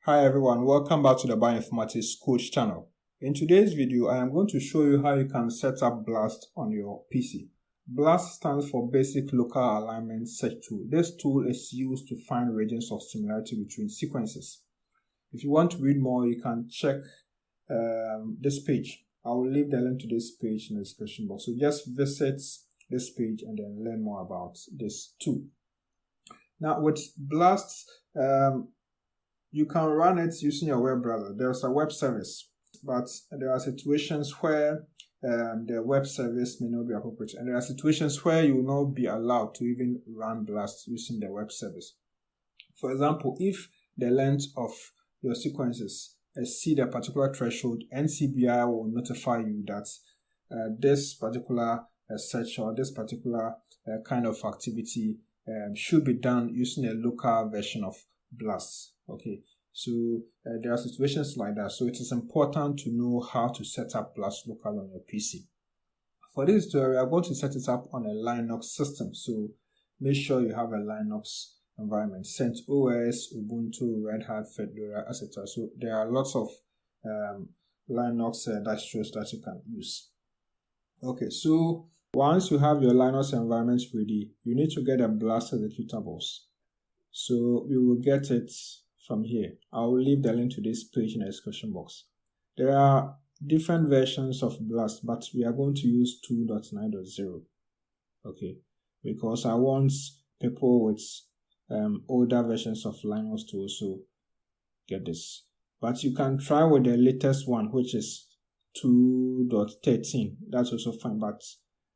Hi everyone, welcome back to the Bioinformatics Coach channel. In today's video, I am going to show you how you can set up BLAST on your PC. BLAST stands for Basic Local Alignment Search Tool. This tool is used to find regions of similarity between sequences. If you want to read more, you can check this page. I will leave the link to this page in the description box. So just visit this page and then learn more about this tool. Now with BLAST, you can run it using your web browser. There's a web service, but there are situations where the web service may not be appropriate, and there are situations where you will not be allowed to even run BLAST using the web service. For example, if the length of your sequences exceed a particular threshold, NCBI will notify you that this particular search or this particular kind of activity should be done using a local version of BLAST. Okay, so there are situations like that. So it is important to know how to set up BLAST local on your PC. For this tutorial, we are going to set it up on a Linux system. So make sure you have a Linux environment: CentOS, Ubuntu, Red Hat, Fedora, etc. So there are lots of Linux distros that you can use. Okay, so once you have your Linux environment ready, you need to get a BLAST executables. So we will get it from here. I will leave the link to this page in the description box. There are different versions of BLAST, but we are going to use 2.9.0. Okay, because I want people with older versions of Linux to also get this. But you can try with the latest one, which is 2.13. That's also fine, but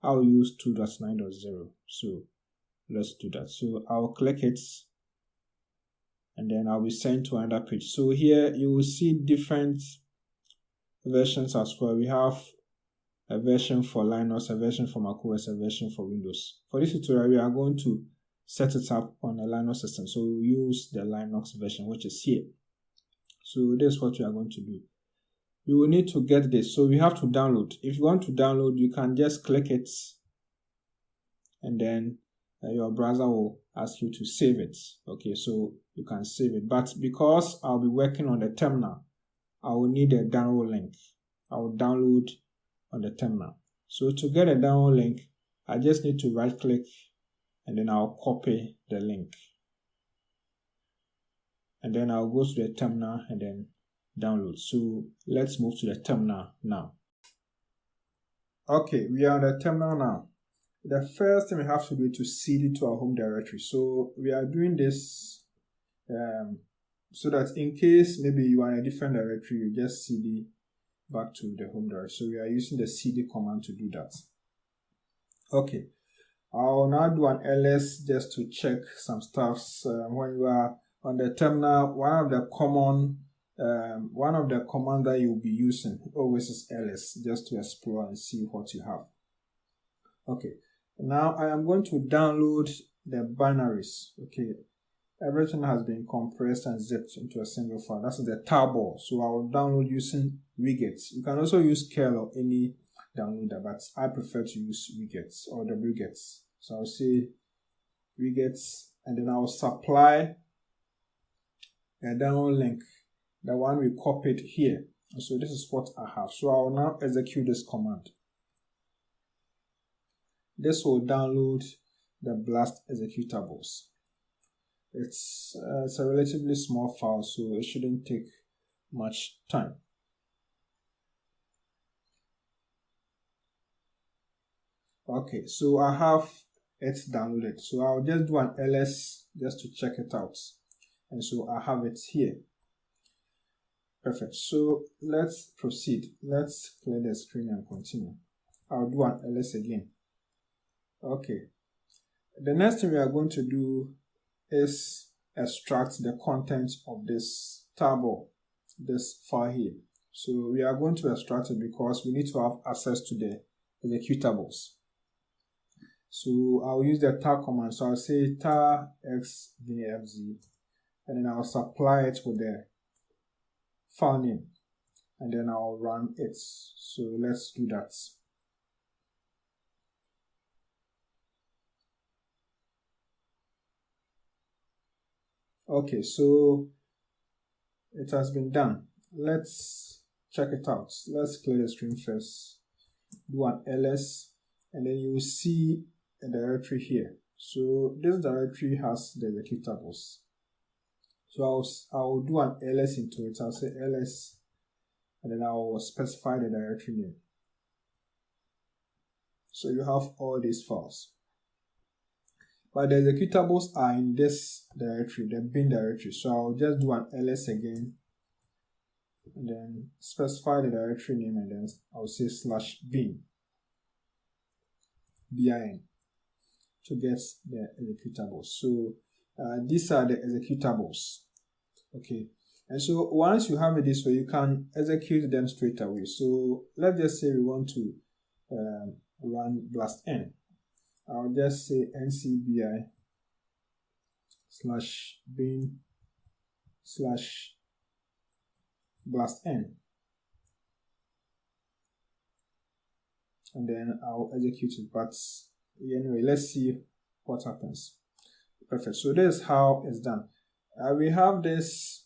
I'll use 2.9.0. So let's do that. So I'll click it, and then I'll be sent to another page. So here you will see different versions as well. We have a version for Linux, a version for macOS, a version for Windows. For this tutorial, we are going to set it up on a Linux system. So we'll use the Linux version, which is here. So this is what we are going to do. You will need to get this. So we have to download. If you want to download, you can just click it, and then your browser will ask you to save it. Okay, so you can save it. But because I'll be working on the terminal, I will need a download link. I will download on the terminal. So to get a download link, I just need to right click, and then I'll copy the link. And then I'll go to the terminal and then download. So let's move to the terminal now. Okay, we are on the terminal now. The first thing we have to do is to cd to our home directory. So we are doing this so that in case maybe you are in a different directory, you just cd back to the home directory. So we are using the cd command to do that. Okay, I'll now do an ls just to check some stuffs. When you are on the terminal, one of the command that you'll be using always is ls, just to explore and see what you have. Okay, now I am going to download the binaries. Okay, everything has been compressed and zipped into a single file. That's the tarball. So I will download using widgets. You can also use curl or any downloader, but I prefer to use widgets or the widgets. So I'll say widgets, and then I'll supply a download link, the one we copied here. So this is what I have. So I will now execute this command. This will download the BLAST executables. It's a relatively small file, so it shouldn't take much time. Okay, so I have it downloaded. So I'll just do an ls just to check it out. And so I have it here. Perfect. So let's proceed. Let's clear the screen and continue. I'll do an ls again. Okay. The next thing we are going to do is extract the contents of this tarball, this file here. So we are going to extract it because we need to have access to the executables. So I'll use the tar command. So I'll say tar xvfz, and then I'll supply it with the file name, and then I'll run it. So let's do that. Okay, so it has been done. Let's check it out. Let's clear the screen first. Do an ls, and then you will see a directory here. So this directory has the executables. So I'll do an ls into it. I'll say ls, and then I'll specify the directory name. So you have all these files. But the executables are in this directory, the bin directory. So I'll just do an ls again, and then specify the directory name, and then I'll say /bin, bin, to get the executables. So these are the executables. Okay, and so once you have it this way, you can execute them straight away. So let's just say we want to run blast n. I'll just say NCBI /bin /blast n, and then I'll execute it. But anyway, let's see what happens. Perfect. So this is how it's done. We have this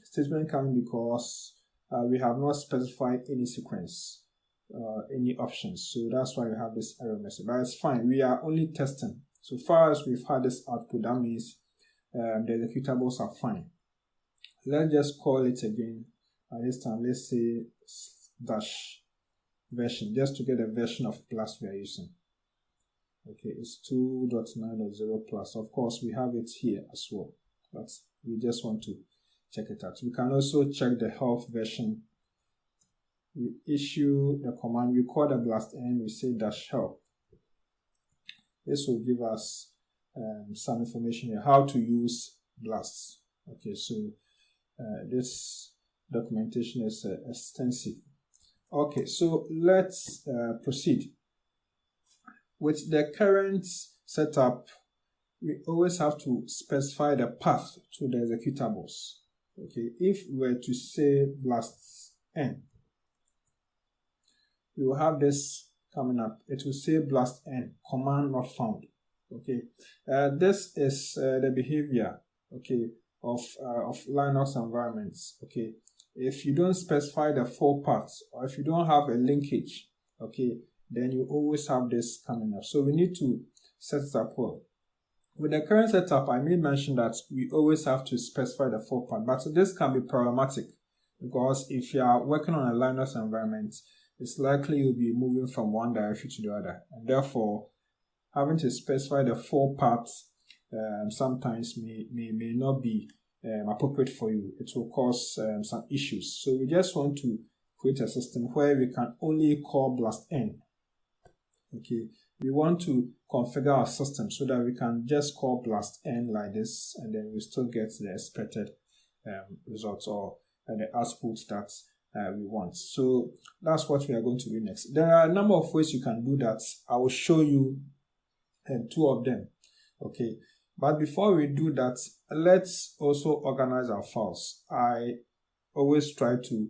statement coming because we have not specified any sequence, any options. So that's why we have this error message. But it's fine. We are only testing. So far as we've had this output, that means the executables are fine. Let's just call it again. This time, let's say dash version, just to get a version of Blast we are using. Okay, it's 2.9.0 plus. Of course, we have it here as well, but we just want to check it out. We can also check the health version. We issue the command, we call the blast n, we say dash help. This will give us some information here, how to use blasts. Okay, so this documentation is extensive. Okay, so let's proceed. With the current setup, we always have to specify the path to the executables. Okay, if we were to say blast n, we will have this coming up. It will say blast n, command not found. Okay, this is the behavior, okay, of Linux environments. Okay, if you don't specify the full paths, or if you don't have a linkage, okay, then you always have this coming up. So we need to set it up well. With the current setup, I made mention that we always have to specify the full path, but this can be problematic because if you are working on a Linux environment, it's likely you'll be moving from one directory to the other, and therefore having to specify the full path sometimes may not be appropriate for you. It will cause some issues. So we just want to create a system where we can only call blast n. Okay, we want to configure our system so that we can just call blast n like this, and then we still get the expected results or the output that we want. So that's what we are going to do next. There are a number of ways you can do that. I will show you two of them. Okay, but before we do that, let's also organize our files. I always try to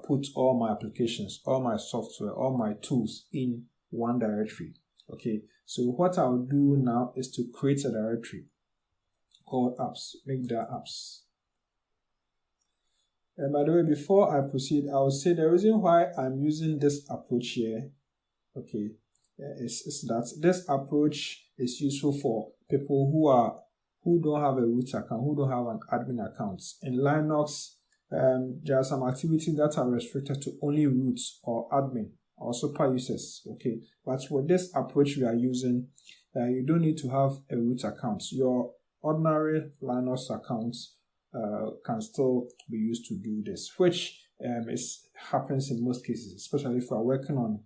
put all my applications, all my software, all my tools in one directory. Okay, so what I'll do now is to create a directory called apps, make that apps. And by the way, before I proceed, I will say the reason why I'm using this approach here, okay, is that this approach is useful for people who don't have a root account, who don't have an admin account. In Linux, there are some activities that are restricted to only root or admin or super users. Okay, but with this approach we are using, you don't need to have a root account. Your ordinary Linux accounts can still be used to do this, which happens in most cases, especially if you are working on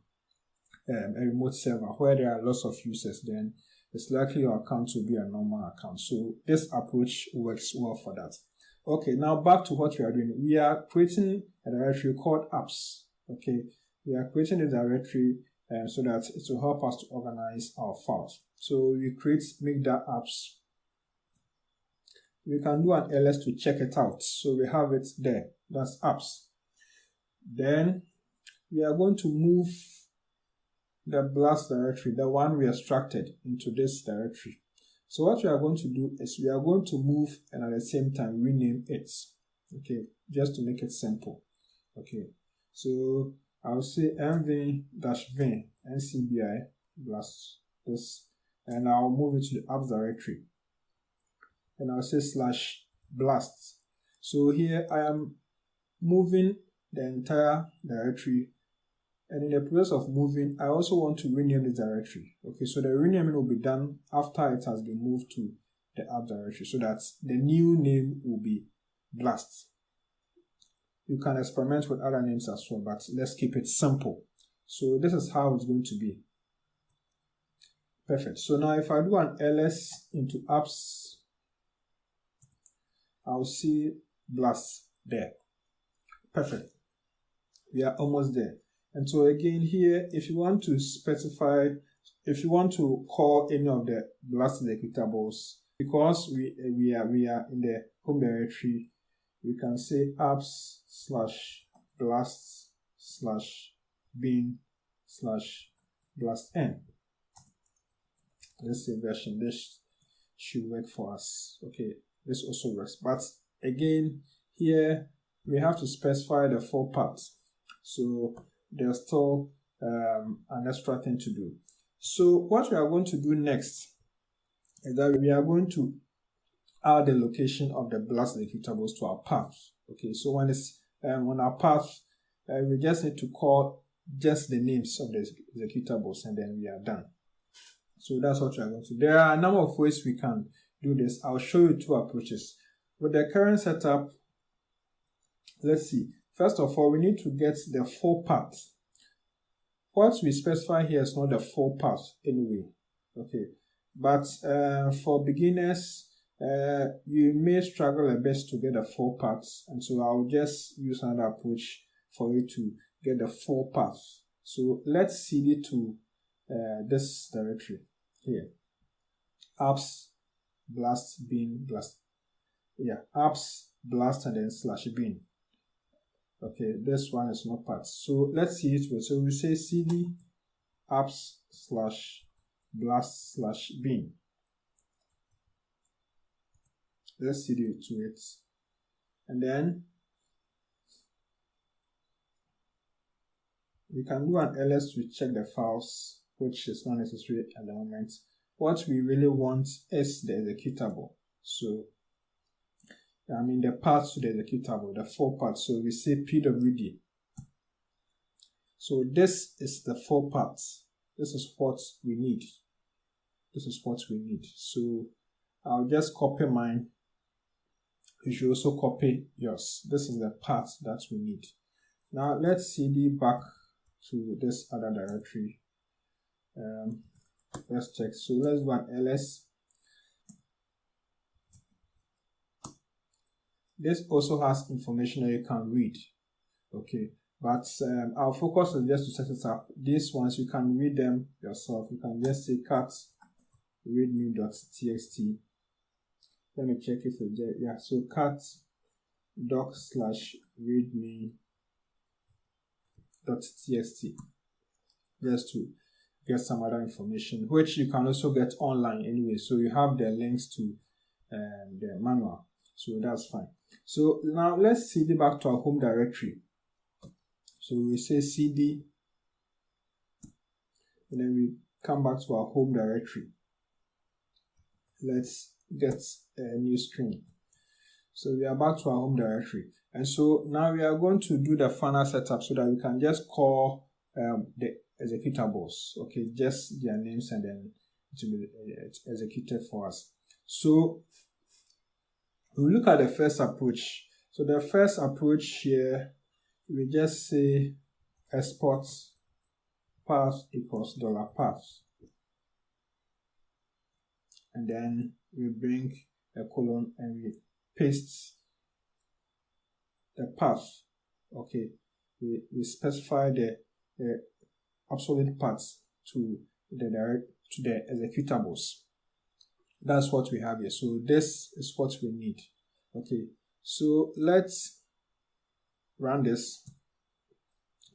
a remote server where there are lots of users. Then it's likely your account will be a normal account. So this approach works well for that. Okay, now back to what we are doing. We are creating a directory called apps. Okay, we are creating a directory so that it will help us to organize our files. So we make that apps. We can do an ls to check it out. So we have it there. That's apps. Then we are going to move the blast directory, the one we extracted, into this directory. So what we are going to do is we are going to move and at the same time rename it. Okay, just to make it simple. Okay, so I'll say mv-vin NCBI BLAST this, and I'll move it to the apps directory, and I'll say /blast. So here I am moving the entire directory, and in the process of moving, I also want to rename the directory. Okay, so the renaming will be done after it has been moved to the app directory, so that the new name will be BLAST. You can experiment with other names as well, but let's keep it simple. So this is how it's going to be. Perfect. So now if I do an ls into apps, I'll see BLAST there. Perfect. We are almost there. And so again here, if you want to specify, if you want to call any of the BLAST executables, because we are in the home directory, we can say apps/blast/bin/blastn. Let's say version. This should work for us. Okay, this also works. But again, here we have to specify the 4 parts. So there's still an extra thing to do. So what we are going to do next is that we are going to add the location of the BLAST executables to our path. Okay, so when it's on our path, we just need to call just the names of the executables, and then we are done. So that's what we are going to do. There are a number of ways we can do this. I'll show you 2 approaches. With the current setup, let's see. First of all, we need to get the 4 paths. What we specify here is not the 4 paths anyway. Okay, but for beginners, you may struggle a bit to get the 4 paths, and so I'll just use another approach for you to get the 4 paths. So let's cd to this directory here, apps blast bin blast. Yeah, apps blast and then /bin. Okay, this one is not part. So let's see it with. So we say cd apps/blast/bin. Let's cd to it, and then we can do an ls to check the files, which is not necessary at the moment. What we really want is the executable. So the path to the executable, the 4 parts. So we say pwd. So this is the 4 parts. This is what we need. This is what we need. So I'll just copy mine. You should also copy yours. This is the path that we need. Now let's cd back to this other directory. Let's check. So let's do an ls. This also has information that you can read. Okay, but our focus is just to set it up. These ones you can read them yourself. You can just say cat readme.txt. Let me check if it's there. Yeah, so cat doc/readme.txt, just to get some other information, which you can also get online anyway. So you have the links to the manual. So that's fine. So now let's cd back to our home directory. So we say cd, and then we come back to our home directory. Let's get a new screen. So we are back to our home directory. And so now we are going to do the final setup so that we can just call the executables. Okay, just their names, and then it will be executed for us. So we look at the first approach. So the first approach here, we just say export path equals $path. And then we bring a colon and we paste the path. Okay, we specify the absolute paths to the executables. That's what we have here. So this is what we need. Okay, so let's run this.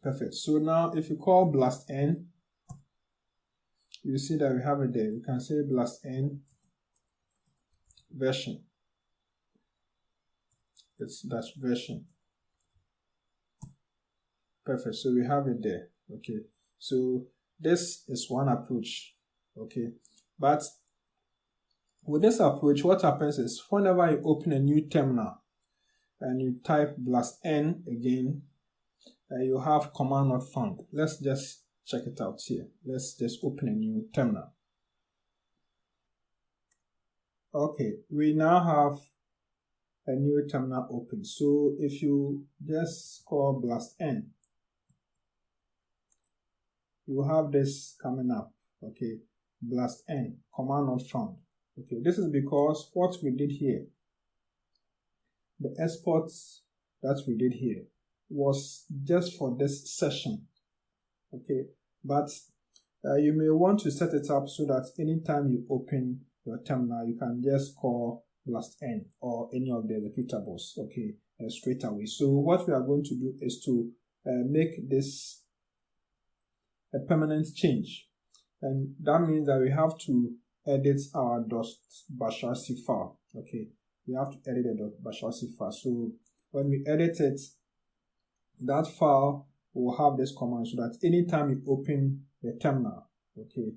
Perfect. So now if you call blastn, you see that we have it there. We can say blastn version. It's dash version. Perfect. So we have it there. Okay. So this is one approach. Okay. But with this approach, what happens is whenever you open a new terminal and you type +n again, you have command not found. Let's just check it out here. Let's just open a new terminal. Okay, we now have a new terminal open. So if you just call +n, you have this coming up. Okay, +n, command not found. Okay, this is because what we did here, the exports that we did here was just for this session. Okay, but you may want to set it up so that anytime you open your terminal, you can just call +n or any of the executables, okay, straight away. So what we are going to do is to make this a permanent change, and that means that we have to edit our .bashrc file. Okay, we have to edit the .bashrc file. So when we edit it, that file will have this command so that anytime you open the terminal, okay,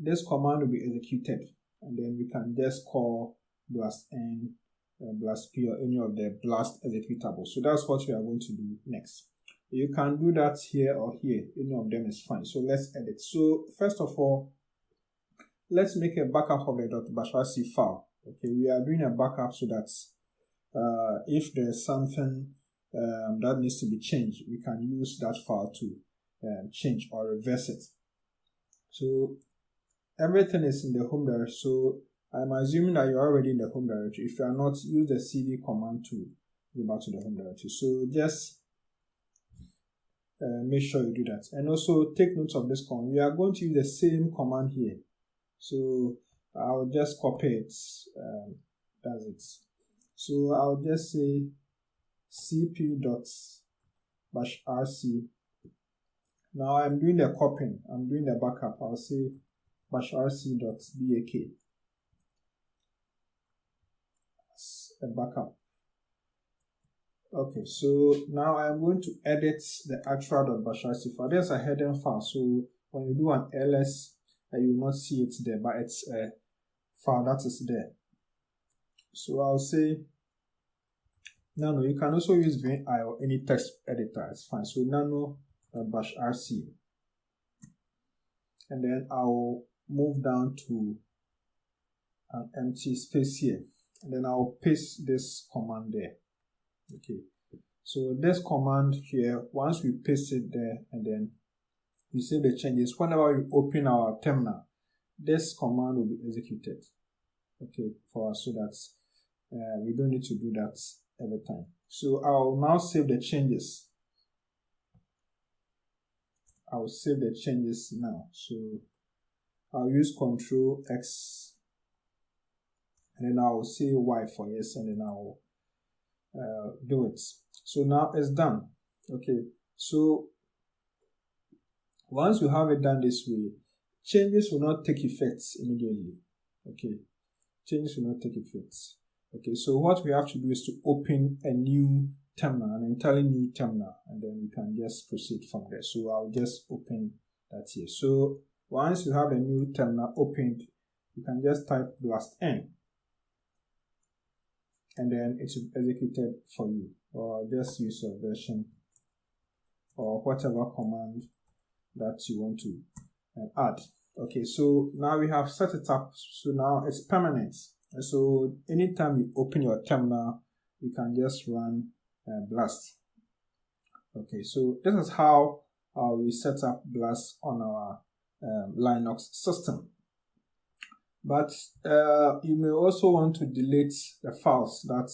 this command will be executed, and then we can just call +n, +p, or any of the BLAST executables. So that's what we are going to do next. You can do that here or here. Any of them is fine. So let's edit. So first of all, let's make a backup of the .bashrc file. Okay, we are doing a backup so that if there's something that needs to be changed, we can use that file to change or reverse it. So everything is in the home directory. So I'm assuming that you're already in the home directory. If you are not, use the cd command to go back to the home directory. So just make sure you do that. And also take note of this command. We are going to use the same command here. So I'll just copy it. That's it. So I'll just say cp.bashrc. Now I'm doing the copying. I'm doing the backup. I'll say bashrc.bak. That's a backup. Okay, so now I'm going to edit the actual .bashrc file. There's a hidden file, so when you do an ls, you will not see it there, but it's a file that is there. So I'll say nano. You can also use VI or any text editor, it's fine. So nano.bashrc, and then I'll move down to an empty space here, and then I'll paste this command there. Okay, so this command here, once we paste it there and then we save the changes, whenever we open our terminal, this command will be executed, okay, for us, so that we don't need to do that every time. So I'll now save the changes. I'll save the changes now. So I'll use Control X, and then I'll say Y for yes, and then I'll do it. So now it's done. Okay, so once you have it done this way, changes will not take effect immediately. Okay, changes will not take effect. Okay, so what we have to do is to open a new terminal, an entirely new terminal, and then we can just proceed from there. So I'll just open that here. So once you have a new terminal opened, you can just type +n, and then it will be executed for you, or just use your version or whatever command that you want to add. Okay, so now we have set it up, so now it's permanent. And so anytime you open your terminal, you can just run BLAST. Okay, so this is how we set up BLAST on our Linux system. But you may also want to delete the files that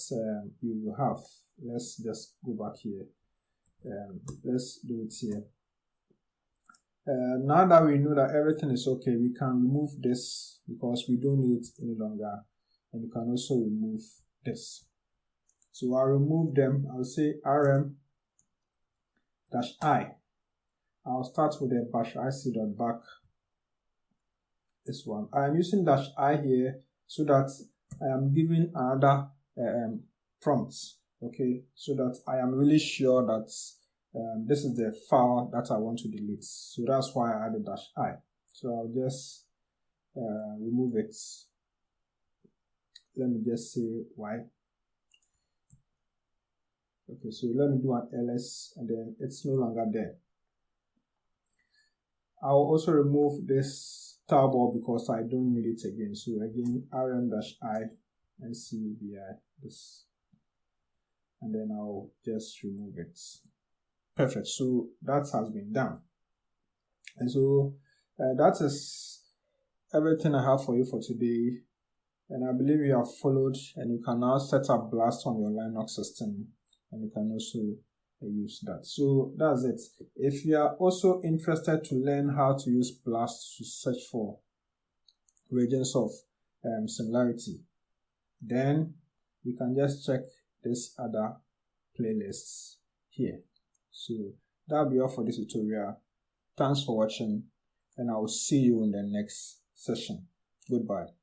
you have. Let's just go back here. Let's do it here. Now that we know that everything is okay, we can remove this because we don't need it any longer. And you can also remove this. So I'll remove them. I'll say rm-i. I'll start with the bashrc.back. This one. I am using -i here so that I am giving another prompts, okay, so that I am really sure that this is the file that I want to delete. So that's why I added -I. So I'll just remove it. Let me just say why. Okay, so let me do an ls, and then it's no longer there. I'll also remove this tarball because I don't need it again. So again, rm-i NCBI this, and then I'll just remove it. Perfect. So that has been done. And so that is everything I have for you for today. And I believe you have followed, and you can now set up BLAST on your Linux system, and you can also use that. So that's it. If you are also interested to learn how to use BLAST to search for regions of similarity, then you can just check this other playlists here. So that'll be all for this tutorial. Thanks for watching, and I will see you in the next session. Goodbye.